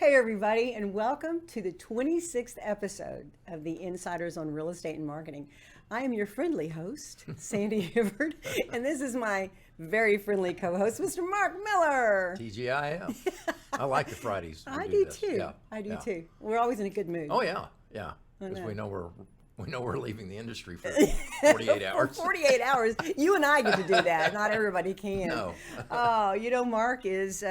Hey everybody, and welcome to the 26th episode of the Insiders on Real Estate and Marketing. I am your friendly host, Sandy Hibbard, and this is my very friendly co-host, Mr. Mark Miller. TGIF. I like the Fridays. I do too. Yeah. I do too. We're always in a good mood. Oh yeah, because we know we're leaving the industry for 48 hours. For 48 hours. You and I get to do that. Not everybody can. No. Mark is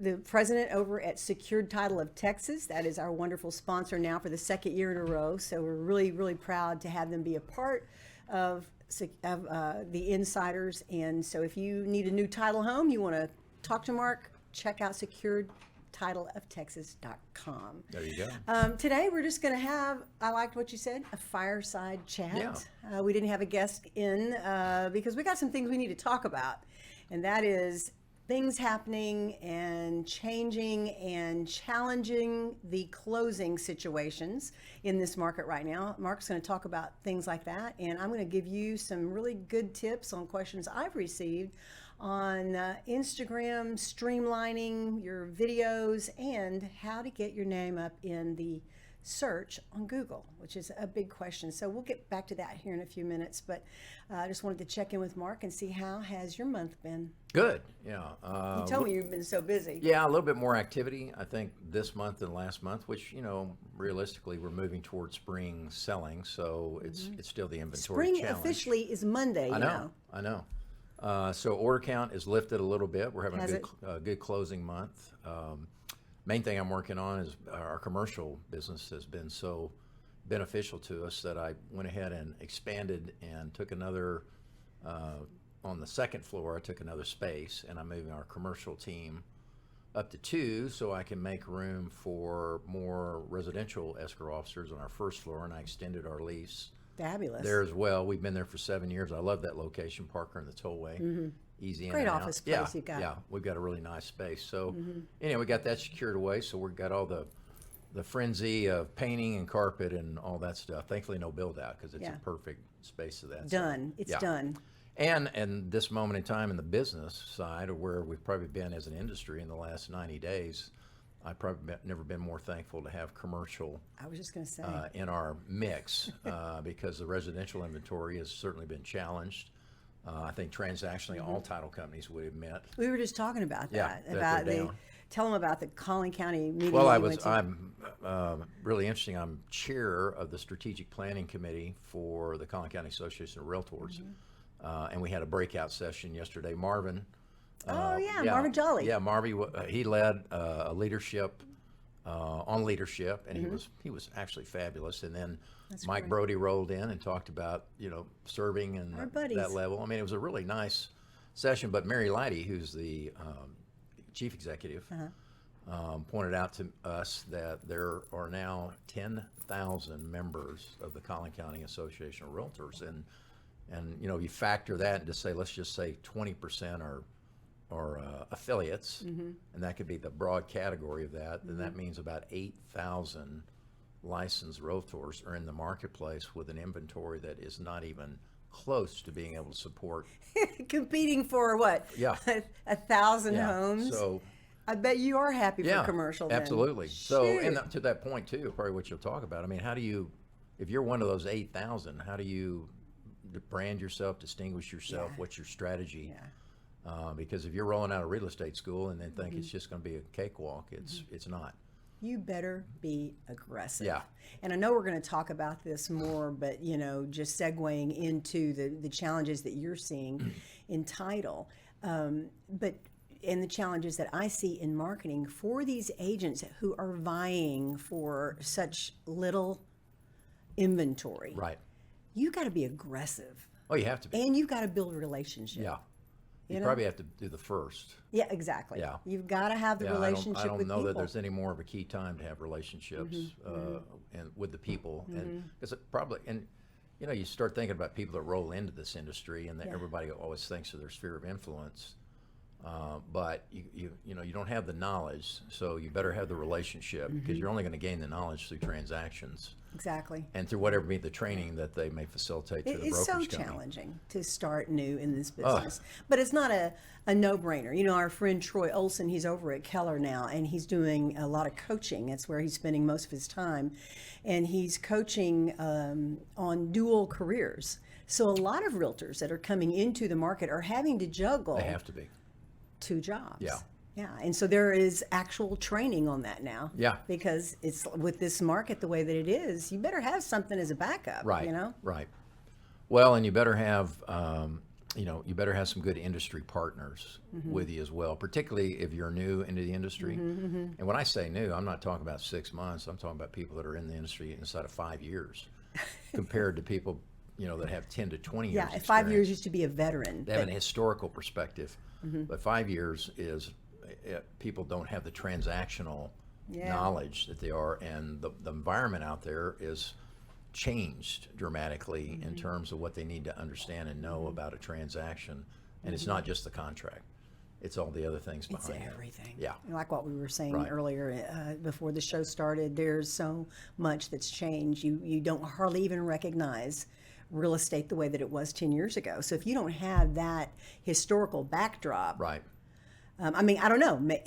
the president over at Secured Title of Texas. That is our wonderful sponsor now for the second year in a row. So we're really, really proud to have them be a part of the Insiders. And so if you need a new title home, you want to talk to Mark, check out securedtitleoftexas.com. There you go. Today we're just going to have, I liked what you said, a fireside chat. Yeah. We didn't have a guest in because we got some things we need to talk about. And that is things happening and changing and challenging the closing situations in this market right now. Mark's going to talk about things like that, and I'm going to give you some really good tips on questions I've received on Instagram, streamlining your videos, and how to get your name up in the search on Google, which is a big question. So we'll get back to that here in a few minutes, but I just wanted to check in with Mark and see how has your month been. Good. Yeah. You told me you've been so busy. Yeah, a little bit more activity, I think, this month than last month, which, realistically, we're moving towards spring selling, so it's still the inventory Spring challenge. officially is Monday, I know. So order count is lifted a little bit. We're having a good closing month. Main thing I'm working on is our commercial business has been so beneficial to us that I went ahead and expanded and took another, on the second floor, I took another space, and I'm moving our commercial team up to 2 so I can make room for more residential escrow officers on our first floor, and I extended our lease. Fabulous. There as well. We've been there for 7 years. I love that location, Parker and the Tollway. Mm-hmm. Easy in Great and out. office place you've got. Yeah, we've got a really nice space. So anyway, we got that secured away. So we've got all the frenzy of painting and carpet and all that stuff. Thankfully, no build out because it's a perfect space of that. Done. It's done. And this moment in time in the business side, of where we've probably been as an industry in the last 90 days, I've probably never been more thankful to have commercial. I was just going to say in our mix because the residential inventory has certainly been challenged. I think transactionally, all title companies would admit. we were just talking about that. that they're down. Tell them about the Collin County meeting. Well, I'm really interesting. I'm chair of the strategic planning committee for the Collin County Association of Realtors, and we had a breakout session yesterday. Marvin. Marvin Jolly. Yeah, he led a leadership on leadership, and he was actually fabulous. And then Mike Brody rolled in and talked about serving and that level. I mean, it was a really nice session. But Mary Lighty, who's the chief executive, pointed out to us that there are now 10,000 members of the Collin County Association of Realtors, and you factor that into let's just say 20% are affiliates, and that could be the broad category of that, then that means about 8,000 licensed realtors are in the marketplace with an inventory that is not even close to being able to support. Competing for what? Yeah. 1,000 homes. So I bet you are happy for commercial then. Absolutely. So, and to that point too, probably what you'll talk about, I mean, how do you, if you're one of those 8,000, how do you brand yourself, distinguish yourself? What's your strategy? Because if you're rolling out of real estate school and then think it's just going to be a cakewalk, it's not. You better be aggressive. Yeah. And I know we're going to talk about this more, but just segueing into the challenges that you're seeing in title, and the challenges that I see in marketing for these agents who are vying for such little inventory. Right. You got to be aggressive. Oh, you have to be. And you've got to build a relationship. Yeah. You probably have to do the first. Yeah, exactly. Yeah. You've got to have the relationship with people. I don't know that there's any more of a key time to have relationships and with the people. And it's probably, and you start thinking about people that roll into this industry, and that everybody always thinks of their sphere of influence. But you don't have the knowledge, so you better have the relationship, because you're only going to gain the knowledge through transactions. Exactly. And through whatever be the training that they may facilitate to the brokerage It's so company. challenging to start new in this business, but it's not a no-brainer. Our friend Troy Olson, he's over at Keller now, and he's doing a lot of coaching. That's where he's spending most of his time, and he's coaching on dual careers. So a lot of realtors that are coming into the market are having to juggle. They have to be. 2 jobs. Yeah. Yeah, and so there is actual training on that now. Yeah. Because it's with this market the way that it is, you better have something as a backup. Right. Right. Well, and you better have, you better have some good industry partners with you as well, particularly if you're new into the industry. And when I say new, I'm not talking about 6 months. I'm talking about people that are in the industry inside of 5 years, compared to people, that have 10 to 20 years. Yeah, 5 years used to be a veteran. They have an historical perspective, but 5 years is. People don't have the transactional knowledge that they are, and the environment out there is changed dramatically in terms of what they need to understand and know about a transaction. And it's not just the contract, it's all the other things behind it. It's everything. Yeah. Like what we were saying Right. earlier before the show started, there's so much that's changed. You don't hardly even recognize real estate the way that it was 10 years ago. So if you don't have that historical backdrop, Right. I don't know.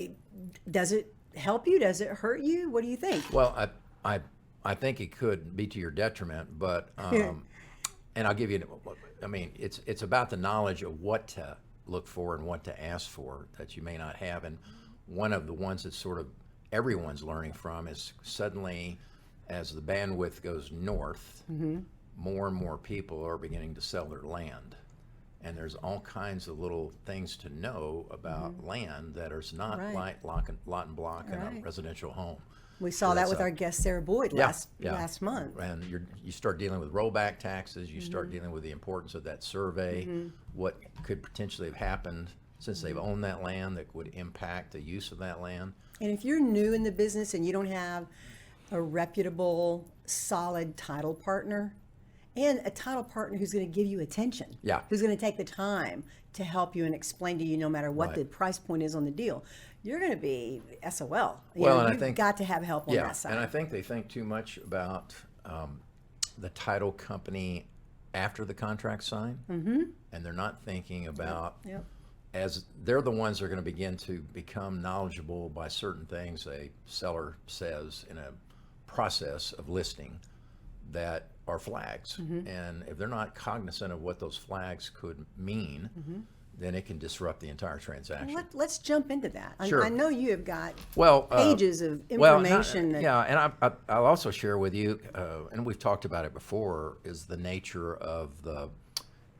Does it help you? Does it hurt you? What do you think? Well, I think it could be to your detriment, but and I'll give you. It's about the knowledge of what to look for and what to ask for that you may not have. And one of the ones that sort of everyone's learning from is suddenly, as the bandwidth goes north, more and more people are beginning to sell their land. And there's all kinds of little things to know about land that is not like lot and block in a residential home. We saw that with our guest Sarah Boyd last month. And you start dealing with rollback taxes. You start dealing with the importance of that survey. What could potentially have happened since they've owned that land that would impact the use of that land. And if you're new in the business and you don't have a reputable, solid title partner, and a title partner who's going to give you attention, who's going to take the time to help you and explain to you no matter what the price point is on the deal, you're going to be SOL. You've got to have help on that side. And I think they think too much about the title company after the contract sign, and they're not thinking about, as they're the ones that are going to begin to become knowledgeable by certain things a seller says in a process of listing that are flags. And if they're not cognizant of what those flags could mean, then it can disrupt the entire transaction. Well, let's jump into that. Sure. I know you have got pages of And information. I'll also share with you, and we've talked about it before, is the nature of the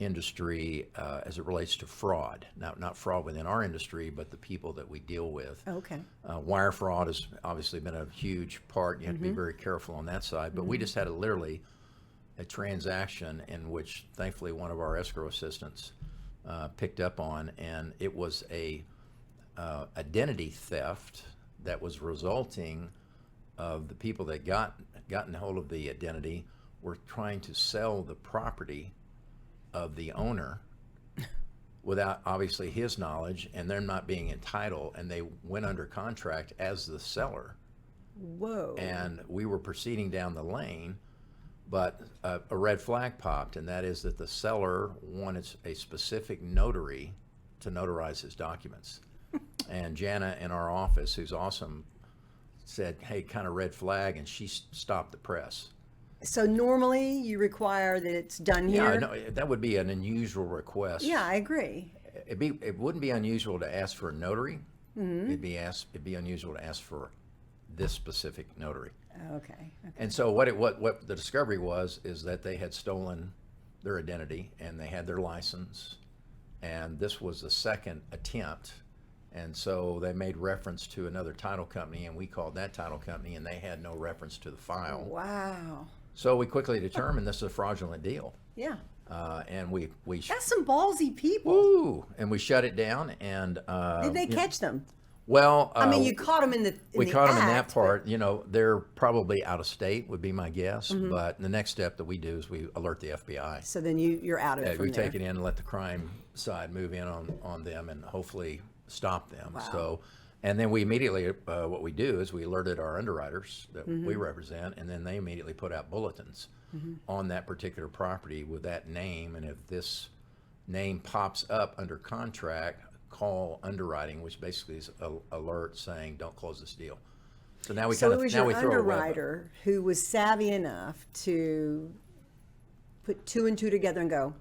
industry as it relates to fraud. Now, not fraud within our industry, but the people that we deal with. Okay. Wire fraud has obviously been a huge part. You have to be very careful on that side. But we just had literally a transaction in which, thankfully, one of our escrow assistants picked up on, and it was a identity theft that was resulting of the people that gotten hold of the identity were trying to sell the property of the owner without obviously his knowledge, and they're not being entitled, and they went under contract as the seller. Whoa. And we were proceeding down the lane, but a red flag popped, and that is that the seller wanted a specific notary to notarize his documents. And Jana in our office, who's awesome, said, hey, kind of red flag, and she stopped the press. So normally you require that it's done here? Yeah, no, that would be an unusual request. Yeah, I agree. It wouldn't be unusual to ask for a notary. It'd be unusual to ask for this specific notary. Okay. And so what the discovery was is that they had stolen their identity and they had their license, and this was the second attempt. And so they made reference to another title company, and we called that title company, and they had no reference to the file. Wow. So we quickly determined this is a fraudulent deal. Yeah. And we That's some ballsy people. woo, and we shut it down. And Did they catch them? Well, I mean, you caught them in the we caught them in that act, part. You know, they're probably out of state would be my guess. But the next step that we do is we alert the FBI. So then you're out of it from We there. take it in and let the crime side move in on them, and hopefully stop them. Wow. So, and then we immediately, what we do is we alerted our underwriters that we represent, and then they immediately put out bulletins on that particular property with that name. And if this name pops up under contract, call underwriting, which basically is an alert saying don't close this deal. So now we So kind it of was now your we throw a web up. underwriter who was savvy enough to put 2 and 2 together and go,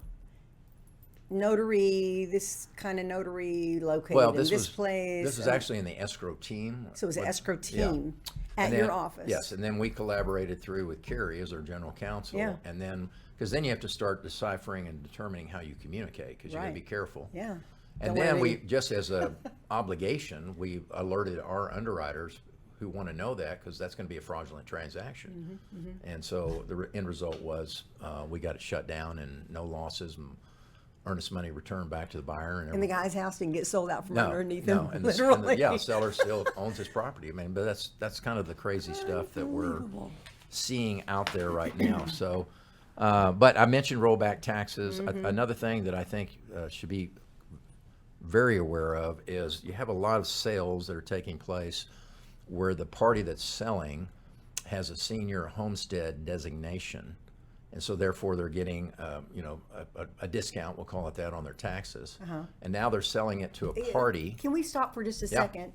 notary, this kind of notary located Well, in this this place. was actually in the escrow team. So it was an escrow Yeah. team at And then- your office. Yes, and then we collaborated through with Carrie as our general counsel. Yeah. And then, because then you have to start deciphering and determining how you communicate, because you got to Right. be careful. Yeah. And Don't then wanna we, be- just as a obligation, we alerted our underwriters who want to know that, because that's going to be a fraudulent transaction. And so the end result was we got it shut down and no losses, and earnest money returned back to the buyer. And the guy's house didn't get sold out from underneath him, and literally. yeah, seller still owns his property. I mean, but that's kind of the crazy stuff that we're Unbelievable. seeing out there right now. So, but I mentioned rollback taxes. Another thing that I think should be very aware of is you have a lot of sales that are taking place where the party that's selling has a senior homestead designation. And so therefore they're getting, a discount, we'll call it that, on their taxes. And now they're selling it to a party. Can we stop for just a Yeah. second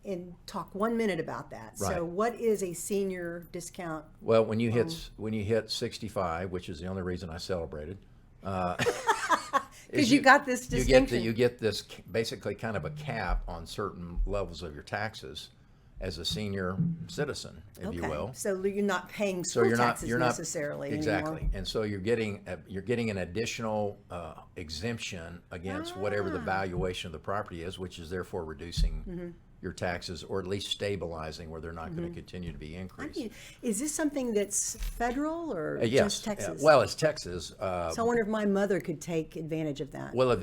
and talk 1 minute about that? Right. So what is a senior discount? Well, when you hit 65, which is the only reason I celebrated, Because you got this distinction. You get this basically kind of a cap on certain levels of your taxes as a senior citizen, if you will. So you're not paying So school you're not taxes you're not necessarily exactly, anymore. and so you're getting an additional exemption against whatever the valuation of the property is, which is therefore reducing your taxes, or at least stabilizing where they're not going to continue to be increased. Is this something that's federal or Yes, just Texas? well, it's Texas. So I wonder if my mother could take advantage of that. Well,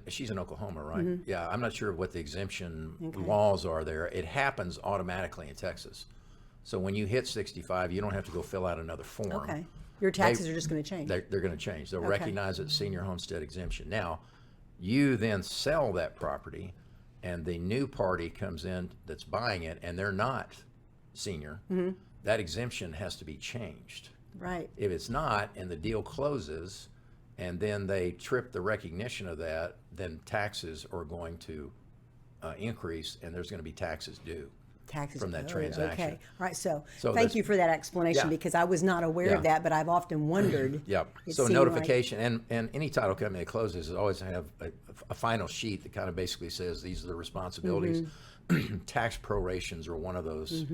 she's in Oklahoma, right? Yeah, I'm not sure what the exemption laws are there. It happens automatically in Texas. So when you hit 65, you don't have to go fill out another form. Okay. Your taxes are just going to change. They're going to change. They'll recognize it senior homestead exemption. Now, you then sell that property, and the new party comes in that's buying it, and they're not senior. That exemption has to be changed. Right. If it's not, and the deal closes, and then they trip the recognition of that, then taxes are going to increase, and there's going to be taxes due Taxes from that owed. transaction. Okay. All right. So So thank that's- you for that explanation, Yeah. because I was not aware of Yeah. that, but I've often wondered. Yeah. It So seemed notification, and any title company that closes always have a final sheet that kind of basically says these are the responsibilities. Tax prorations are one of those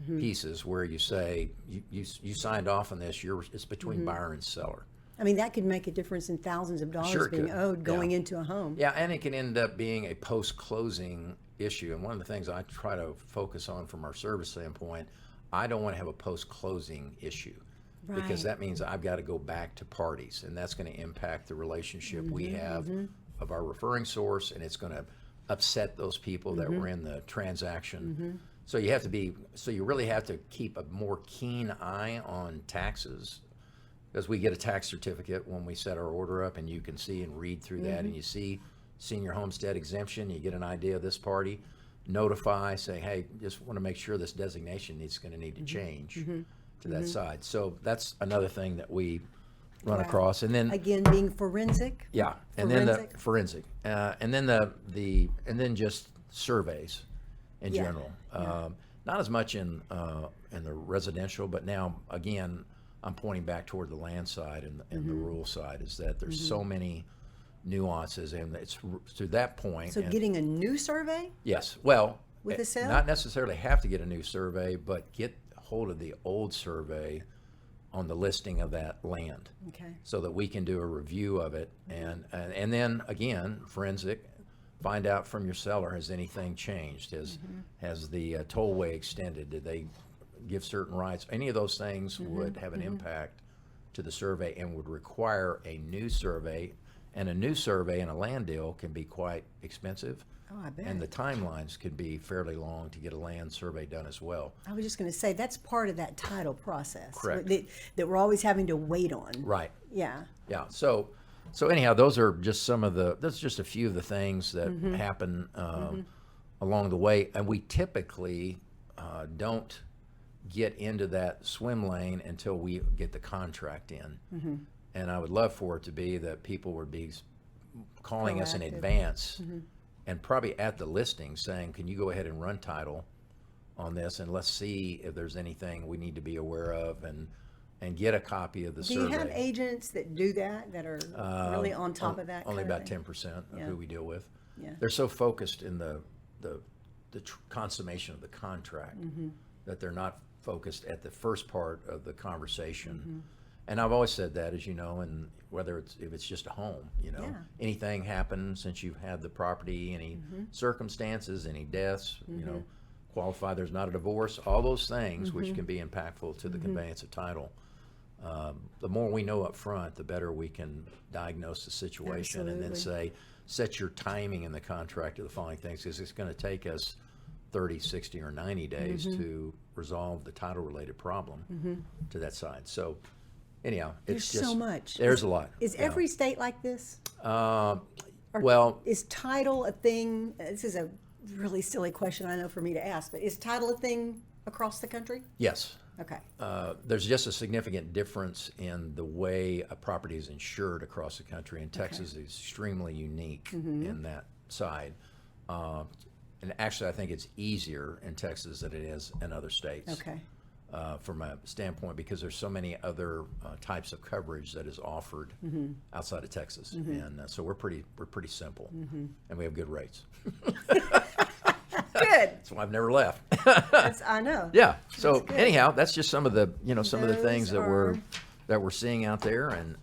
pieces where you say you signed off on this. It's between buyer and seller. I mean, that could make a difference in thousands of dollars Sure it being could. owed going Yeah. into a home. Yeah, and it can end up being a post-closing issue. And one of the things I try to focus on from our service standpoint, I don't want to have a post-closing issue. Because Right. that means I've got to go back to parties, and that's going to impact the relationship we have of our referring source, and it's going to upset those people that were in the transaction. So you really have to keep a more keen eye on taxes, because we get a tax certificate when we set our order up, and you can see and read through that, and you see senior homestead exemption, you get an idea of this party, notify, say, hey, just want to make sure this designation is going to need to change to that side. So that's another thing that we run Wow. across. And then Again, being forensic. yeah, and then the Forensic? forensic, and then and then just surveys in Yeah, general. Not as much in the residential, but now again, I'm pointing back toward the land side and the rural side. Is that there's so many nuances, and it's to that point. So and- getting a new survey? yes, well, With a sale? not necessarily have to get a new survey, but get hold of the old survey on the listing of that land. Okay. So that we can do a review of it, and then again, forensic, find out from your seller, has anything changed? Has the tollway extended? Did they give certain rights? Any of those things would have an impact to the survey and would require a new survey. And a new survey in a land deal can be quite expensive. Oh, I bet. And the timelines could be fairly long to get a land survey done as well. I was just going to say, that's part of that title process. Correct. That we're always having to wait on. Right. Yeah. Yeah. So So anyhow, those are just that's just a few of the things that happen along the way. And we typically don't get into that swim lane until we get the contract in. And I would love for it to be that people would be calling us in Proactive. advance and probably at the listing saying, can you go ahead and run title on this, and let's see if there's anything we need to be aware of, and get a copy of the Do survey. you have agents that do that are really on top of that? Only kind of about thing? 10% of Yeah. who we deal with. Yeah. They're so focused in the consummation of the contract that they're not focused at the first part of the conversation. And I've always said that, as you know, and whether if it's just a home, Yeah. anything happens since you've had the property, any circumstances, any deaths, qualify, there's not a divorce, all those things which can be impactful to the conveyance of title. The more we know up front, the better we can diagnose the situation and then say, set your timing in the contract to the following things, because it's going to take us 30, 60, or 90 days to resolve the title-related problem to that side. So anyhow, There's it's just so much. There's a lot. Is every state like this? Well, Is title a thing? This is a really silly question, I know, for me to ask, but is title a thing across the country? yes. Okay. There's just a significant difference in the way a property is insured across the country, and Texas is extremely unique in that side. And actually, I think it's easier in Texas than it is in other states. Okay. From a standpoint, because there's so many other types of coverage that is offered outside of Texas, and so we're pretty simple, and we have good rates. Good. That's why I've never left. I know. Yeah. So good. anyhow, that's just some of the some of the Those things that are- we're seeing out there, and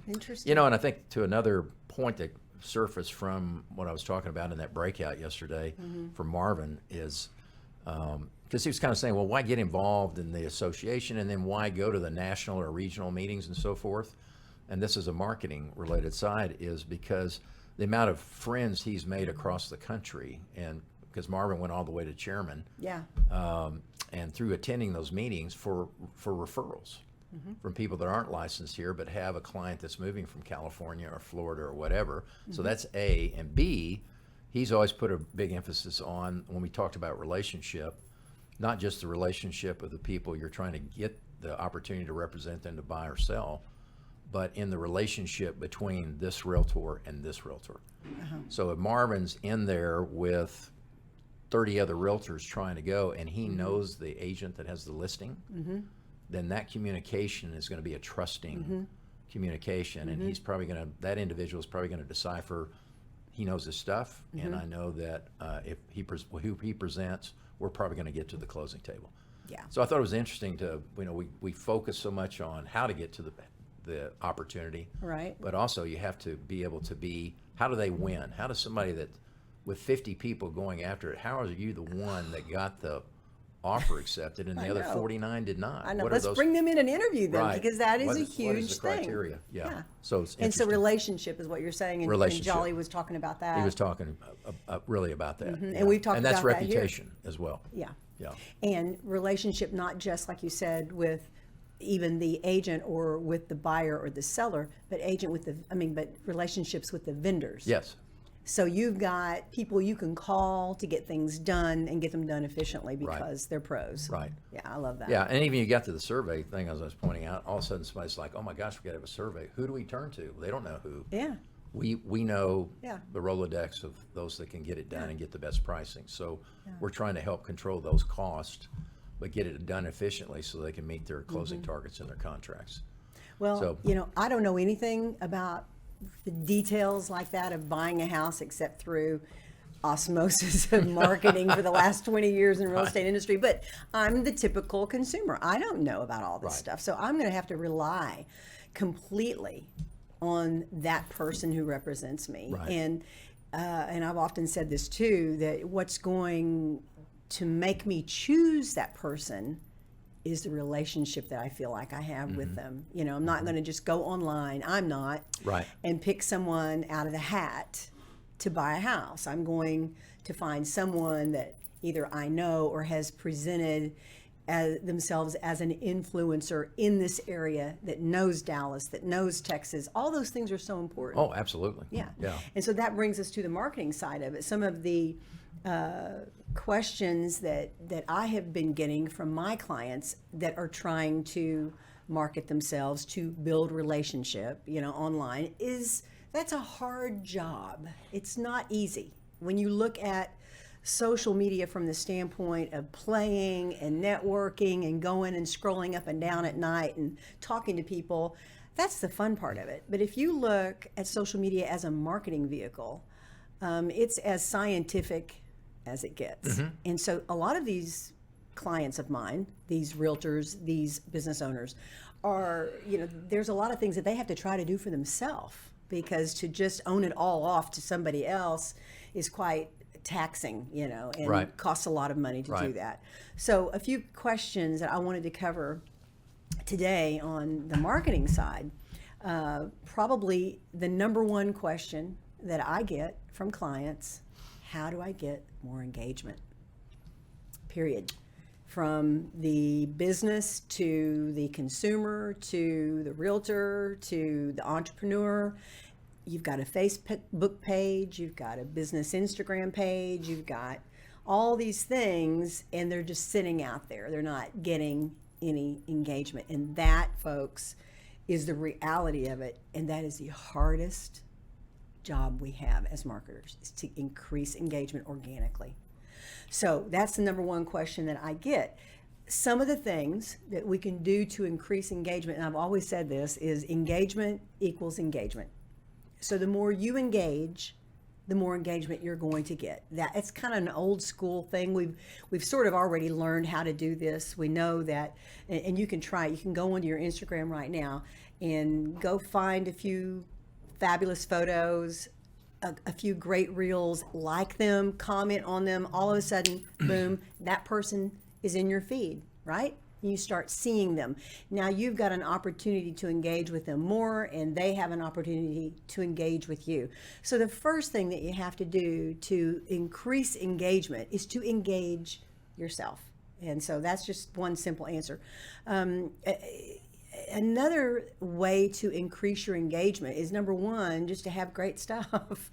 Interesting. and I think to another point that surfaced from what I was talking about in that breakout yesterday from Marvin is because he was kind of saying, well, why get involved in the association, and then why go to the national or regional meetings and so forth? And this is a marketing related side, is because the amount of friends he's made across the country, and because Marvin went all the way to chairman, Yeah. and through attending those meetings for referrals from people that aren't licensed here but have a client that's moving from California or Florida or whatever. So that's A. And B, he's always put a big emphasis on, when we talked about relationship, not just the relationship of the people you're trying to get the opportunity to represent them to buy or sell, but in the relationship between this realtor and this realtor. So if Marvin's in there with 30 other realtors trying to go, and he knows the agent that has the listing, then that communication is going to be a trusting communication, and he's probably going to, that individual is probably going to decipher, he knows his stuff, and I know that if who he presents, we're probably going to get to the closing table. Yeah. So I thought it was interesting to, we focus so much on how to get to the opportunity, Right. but also you have to be able to be, how do they win? How does somebody that, with 50 people going after it, how are you the one that got the offer accepted and the other know. 49 did not? I know. What are Let's those? bring them in and interview them, Right. because that is What a what huge is the thing. criteria? Yeah. Yeah. So it's And so interesting. relationship is what you're saying, and Relationship. Jolly was talking about that. He was talking really about that. Yeah. And we've talked and that's about that here. reputation as well. Yeah. Yeah. And relationship, not just like you said with even the agent or with the buyer or the seller, but but relationships with the vendors. Yes. So you've got people you can call to get things done and get them done efficiently because they're pros. Right. Yeah, I love that. Yeah, and even you got to the survey thing, as I was pointing out, all of a sudden somebody's like, oh my gosh, we got to have a survey. Who do we turn to? They don't know who. Yeah. We know Yeah. the Rolodex of those that can get it done and get the best pricing. So we're trying to help control those costs, but get it done efficiently so they can meet their closing targets in their contracts. Well, So- I don't know anything about the details like that of buying a house except through osmosis of marketing for the last 20 years in the real estate industry, but I'm the typical consumer. I don't know about all this Right. stuff. So I'm going to have to rely completely on that person who represents me. Right. And I've often said this too, that what's going to make me choose that person is the relationship that I feel like I have with them. I'm not going to just go online. I'm not. Right. And pick someone out of the hat to buy a house. I'm going to find someone that either I know or has presented themselves as an influencer in this area that knows Dallas, that knows Texas. All those things are so important. Oh, absolutely. Yeah. Yeah. And so that brings us to the marketing side of it. Some of the questions that I have been getting from my clients that are trying to market themselves, to build relationship, online, is that's a hard job. It's not easy. When you look at social media from the standpoint of playing and networking and going and scrolling up and down at night and talking to people, that's the fun part of it. But if you look at social media as a marketing vehicle, it's as scientific as it gets. Mm-hmm. And so a lot of these clients of mine, these realtors, these business owners, are, there's a lot of things that they have to try to do for themselves, because to just own it all off to somebody else is quite taxing, and right. costs a lot of money to right. do that. So a few questions that I wanted to cover today on the marketing side. Probably the number one question that I get from clients: how do I get more engagement? Period. From the business to the consumer to the realtor to the entrepreneur. You've got a Facebook page, you've got a business Instagram page, you've got all these things, and they're just sitting out there. They're not getting any engagement. And that, folks, is the reality of it. And that is the hardest job we have as marketers, is to increase engagement organically. So that's the number one question that I get. Some of the things that we can do to increase engagement, and I've always said this, is engagement equals engagement. So the more you engage, the more engagement you're going to get. That it's kind of an old school thing. We've sort of already learned how to do this. We know that, and you can try it. You can go onto your Instagram right now and go find a few fabulous photos, a few great reels, like them, comment on them. All of a sudden, boom, that person is in your feed, right? You start seeing them. Now you've got an opportunity to engage with them more, and they have an opportunity to engage with you. So the first thing that you have to do to increase engagement is to engage yourself. And so that's just one simple answer. Another way to increase your engagement is, number one, just to have great stuff.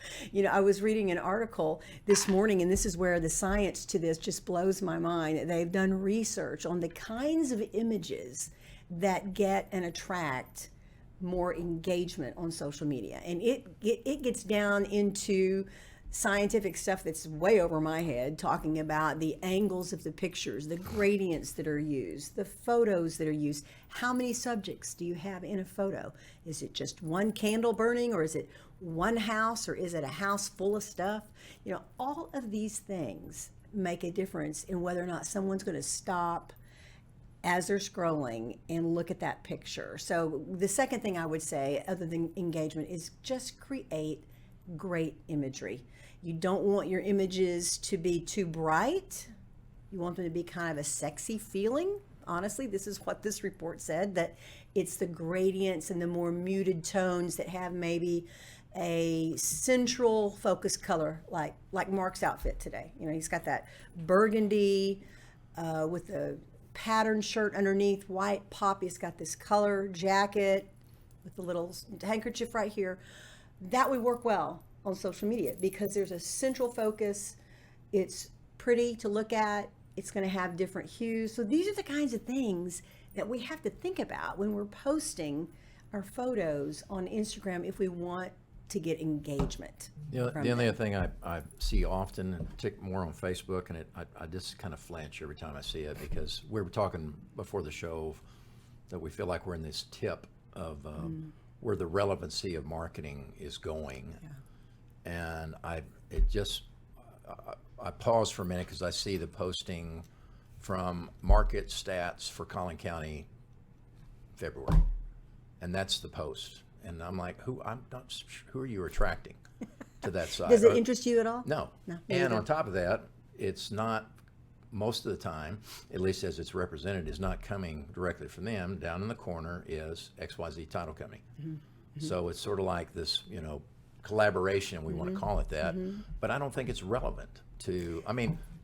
I was reading an article this morning, and this is where the science to this just blows my mind. They've done research on the kinds of images that get and attract more engagement on social media. And it gets down into scientific stuff that's way over my head, talking about the angles of the pictures, the gradients that are used, the photos that are used. How many subjects do you have in a photo? Is it just one candle burning, or is it one house, or is it a house full of stuff? All of these things make a difference in whether or not someone's going to stop as they're scrolling and look at that picture. So the second thing I would say, other than engagement, is just create great imagery. You don't want your images to be too bright. You want them to be kind of a sexy feeling. Honestly, this is what this report said, that it's the gradients and the more muted tones that have maybe a central focus color, like Mark's outfit today. He's got that burgundy with a patterned shirt underneath, white pop. He's got this color jacket with the little handkerchief right here. That would work well on social media because there's a central focus. It's pretty to look at. It's going to have different hues. So these are the kinds of things that we have to think about when we're posting our photos on Instagram if we want to get engagement. The only other thing I see often, and particularly more on Facebook, and I just kind of flinch every time I see it, because we were talking before the show that we feel like we're in this tip of where the relevancy of marketing is going. Yeah. And I pause for a minute because I see the posting from market stats for Collin County, February, and that's the post. And I'm like, who are you attracting to that site? Does it interest you at all? No. And on top of that, it's not, most of the time, at least as it's represented, is not coming directly from them. Down in the corner is XYZ Title Company. Mm-hmm. Mm-hmm. So it's sort of like this, collaboration, we want to call it that, but I don't think it's relevant to,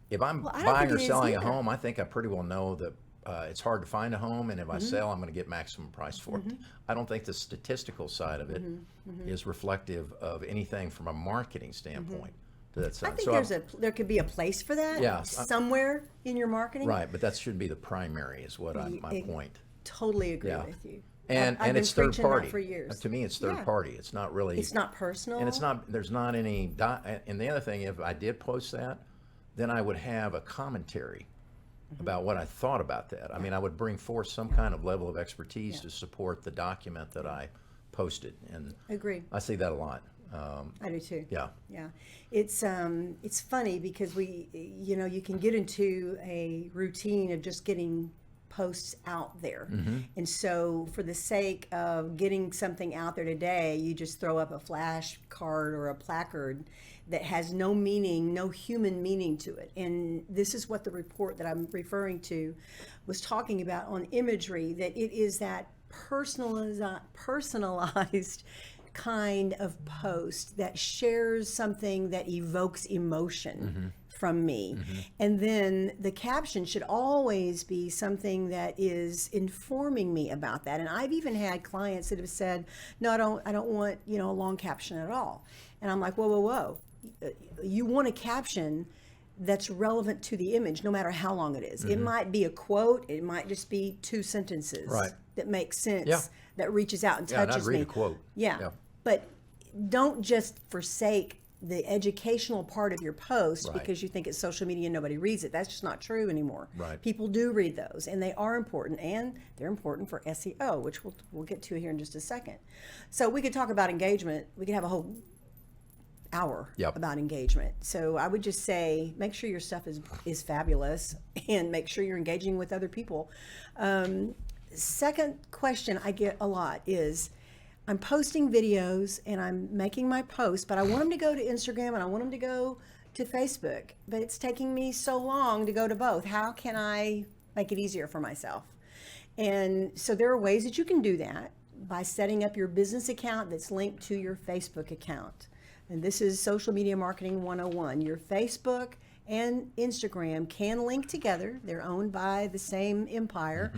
if I'm buying or selling a home, I think I pretty well know that it's hard to find a home, and if I sell, I'm going to get maximum price for it. I don't think the statistical side of it is reflective of anything from a marketing standpoint. To that side. I think there could be a place for that somewhere in your marketing. Right, but that should be the primary, is what my point. Totally agree with you. And I've it's been third preaching party. that for years. To me, it's third party. It's not really. It's not personal. And it's not. There's not any. And the other thing, if I did post that, then I would have a commentary about what I thought about that. I mean, I would bring forth some kind of level of expertise to support the document that I posted. And agree. I see that a lot. I do too. Yeah. Yeah. It's funny because you can get into a routine of just getting posts out there. And so for the sake of getting something out there today, you just throw up a flash card or a placard that has no meaning, no human meaning to it. And this is what the report that I'm referring to was talking about on imagery, that it is that personalized kind of post that shares something that evokes emotion from me. And then the caption should always be something that is informing me about that. And I've even had clients that have said, no, I don't want, a long caption at all. And I'm like, whoa. You want a caption that's relevant to the image, no matter how long it is. It might be a quote. It might just be 2 sentences that make sense, that reaches out and touches and I'd read me. a quote. Yeah. But don't just forsake the educational part of your post because you think it's social media and nobody reads it. That's just not true anymore. People do read those, and they are important, and they're important for SEO, which we'll get to here in just a second. So we could talk about engagement. We could have a whole hour about engagement. So I would just say, make sure your stuff is fabulous, and make sure you're engaging with other people. Second question I get a lot is, I'm posting videos and I'm making my posts, but I want them to go to Instagram and I want them to go to Facebook, but it's taking me so long to go to both. How can I make it easier for myself? And so there are ways that you can do that by setting up your business account that's linked to your Facebook account. And this is Social Media Marketing 101. Your Facebook and Instagram can link together. They're owned by the same empire.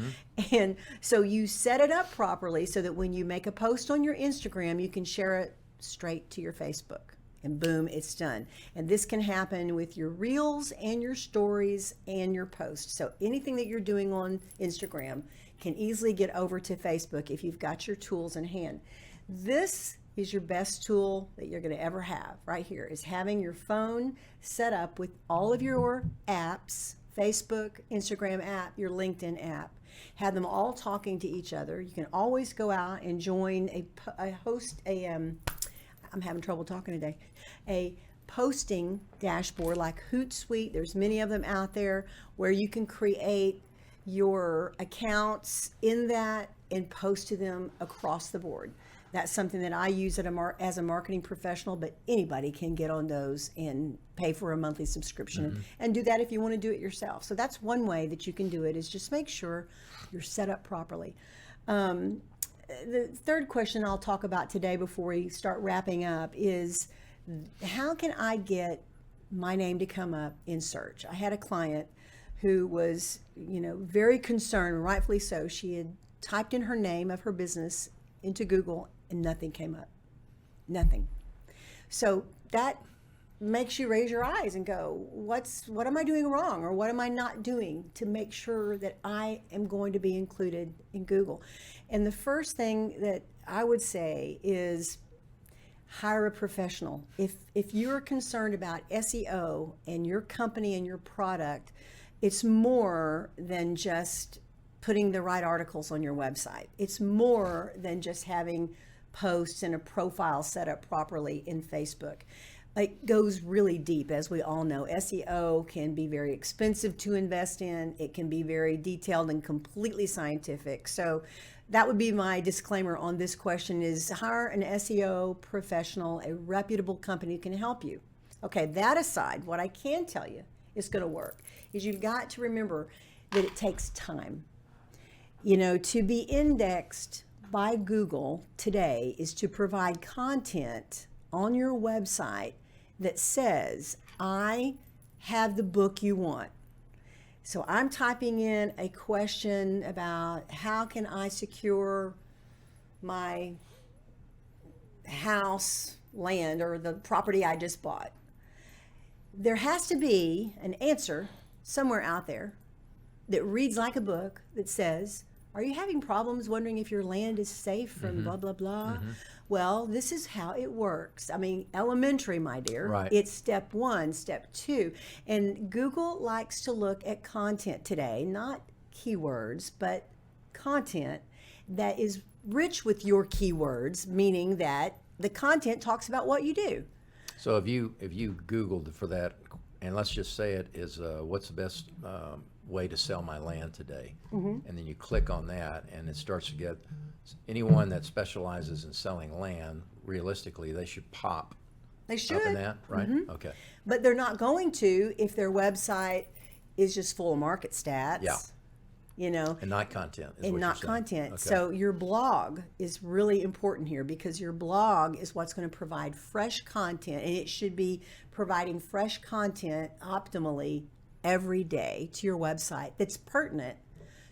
And so you set it up properly so that when you make a post on your Instagram, you can share it straight to your Facebook. And boom, it's done. And this can happen with your reels and your stories and your posts. So anything that you're doing on Instagram can easily get over to Facebook if you've got your tools in hand. This is your best tool that you're going to ever have right here, is having your phone set up with all of your apps, Facebook, Instagram app, your LinkedIn app. Have them all talking to each other. You can always go out and join I'm having trouble talking today, a posting dashboard like Hootsuite. There's many of them out there where you can create your accounts in that and post to them across the board. That's something that I use as a marketing professional, but anybody can get on those and pay for a monthly subscription and do that if you want to do it yourself. So that's one way that you can do it, is just make sure you're set up properly. The third question I'll talk about today before we start wrapping up is, how can I get my name to come up in search? I had a client who was, very concerned, rightfully so. She had typed in her name of her business into Google and nothing came up. Nothing. So that makes you raise your eyes and go, what am I doing wrong, or what am I not doing to make sure that I am going to be included in Google? And the first thing that I would say is hire a professional. If you're concerned about SEO and your company and your product, it's more than just putting the right articles on your website. It's more than just having posts and a profile set up properly in Facebook. It goes really deep, as we all know. SEO can be very expensive to invest in. It can be very detailed and completely scientific. So that would be my disclaimer on this question, is hire an SEO professional, a reputable company who can help you. Okay, that aside, what I can tell you is going to work is you've got to remember that it takes time. To be indexed by Google today is to provide content on your website that says, I have the book you want. So I'm typing in a question about how can I secure my house, land, or the property I just bought. There has to be an answer somewhere out there that reads like a book that says, are you having problems wondering if your land is safe from blah, blah, blah? Well, this is how it works. I mean, elementary, my dear. Right. It's step 1, step 2. And Google likes to look at content today, not keywords, but content that is rich with your keywords, meaning that the content talks about what you do. So if you Googled for that, and let's just say it is what's the best way to sell my land today, and then you click on that, and it starts to get anyone that specializes in selling land. Realistically, they should pop. They should. Up in that, right? Okay. But they're not going to if their website is just full of market stats. Yeah. You know, And not content. Is and what not you're saying. content. Okay. So your blog is really important here, because your blog is what's going to provide fresh content, and it should be providing fresh content optimally every day to your website that's pertinent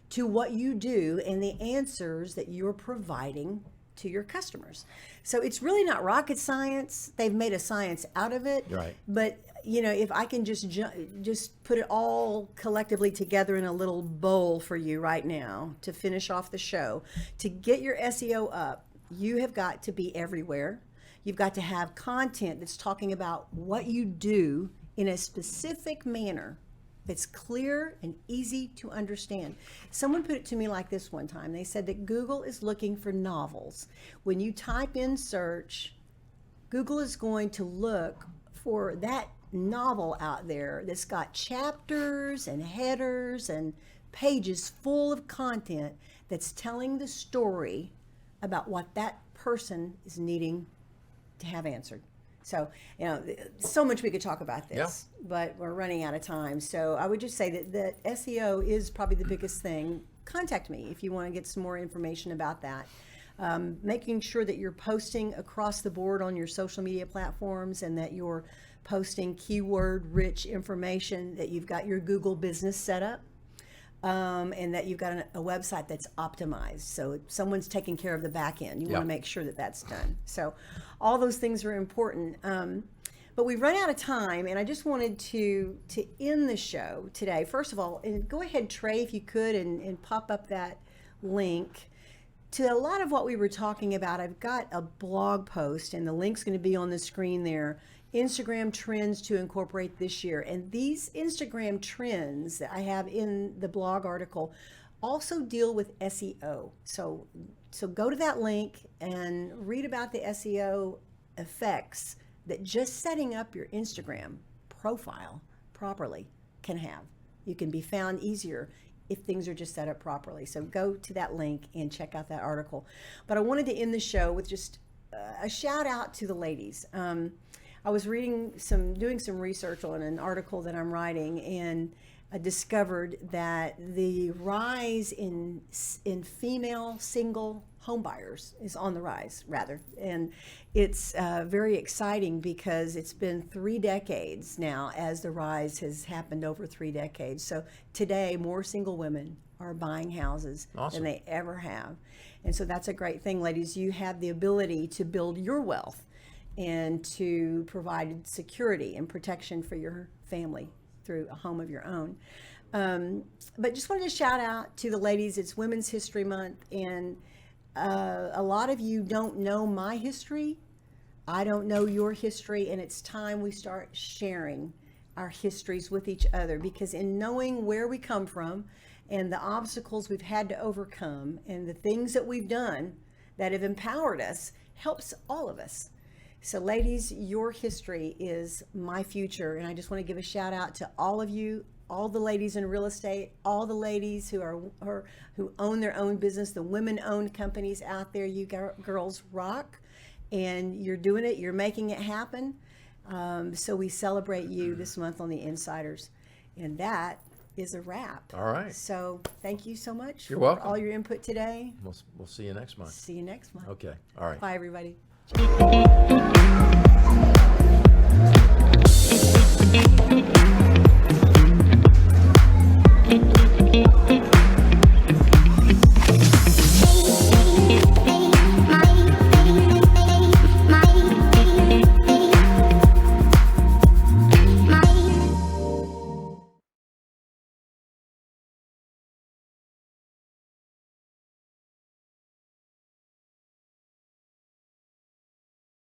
to what you do and the answers that you're providing to your customers. So it's really not rocket science. They've made a science out of it. Right. But you know, if I can just put it all collectively together in a little bowl for you right now to finish off the show, to get your SEO up, you have got to be everywhere. You've got to have content that's talking about what you do in a specific manner that's clear and easy to understand. Someone put it to me like this one time. They said that Google is looking for novels. When you type in search, Google is going to look for that novel out there that's got chapters and headers and pages full of content that's telling the story about what that person is needing to have answered. So, you know, so much we could talk about this, but we're running out of time. So I would just say that SEO is probably the biggest thing. Contact me if you want to get some more information about that. Making sure that you're posting across the board on your social media platforms, and that you're posting keyword-rich information, that you've got your Google business set up, and that you've got a website that's optimized. So someone's taking care of the back end. You want to make sure that that's done. So all those things are important. But we've run out of time, and I just wanted to end the show today. First of all, and go ahead, Trey, if you could, and pop up that link. To a lot of what we were talking about, I've got a blog post, and the link's going to be on the screen there. Instagram trends to incorporate this year. And these Instagram trends that I have in the blog article also deal with SEO. So go to that link and read about the SEO effects that just setting up your Instagram profile properly can have. You can be found easier if things are just set up properly. So go to that link and check out that article. But I wanted to end the show with just a shout out to the ladies. I was doing some research on an article that I'm writing, and I discovered that the rise in female single home buyers is on the rise, rather. And it's very exciting, because it's been 3 decades now as the rise has happened over 3 decades. So today, more single women are buying houses than they ever have. And so that's a great thing, ladies. You have the ability to build your wealth and to provide security and protection for your family through a home of your own. But just wanted to shout out to the ladies. It's Women's History Month, and a lot of you don't know my history. I don't know your history, and it's time we start sharing our histories with each other, because in knowing where we come from and the obstacles we've had to overcome and the things that we've done that have empowered us helps all of us. So ladies, your history is my future, and I just want to give a shout out to all of you, all the ladies in real estate, all the ladies who own their own business, the women-owned companies out there. You girls rock, and you're doing it. You're making it happen. So we celebrate you this month on the Insiders, and that is a wrap. All right. So thank you so much You're for welcome. all your input today. We'll see you next month. See you next month. Okay. All right. Bye, everybody.